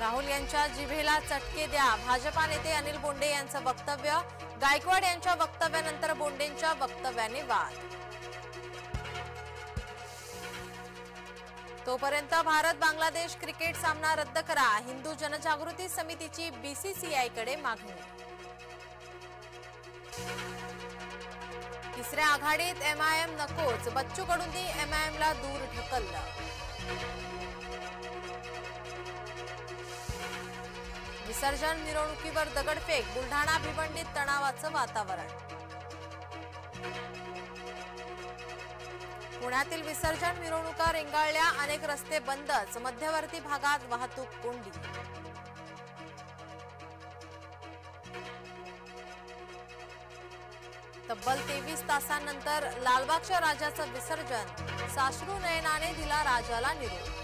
राहुल यांच्या जिभेला चटके द्या, भाजपा नेते अनिल बोंडे यांचं वक्तव्य. गायकवाड यांच्या वक्तव्यानंतर बोंडेंच्या वक्तव्याने वाद. तोपर्यंत भारत बांगलादेश क्रिकेट सामना रद्द करा, हिंदू जनजागृती समितीची बीसीसीआयकडे मागणी. तिसऱ्या आघाडीत एमआयएम नकोच, बच्चू कडूंनी एमआयएमला दूर ढकललं. विसर्जन मिरवणुकीवर दगडफेक, बुलढाणा भिवंडीत तणावाचं वातावरण. पुण्यातील विसर्जन मिरवणुका रेंगाळल्या, अनेक रस्ते बंदच, मध्यवर्ती भागात वाहतूक कोंडी. तब्बल 23 तासांनंतर लालबागच्या राजाचं विसर्जन, साश्रू नयनाने दिला राजाला निरोप.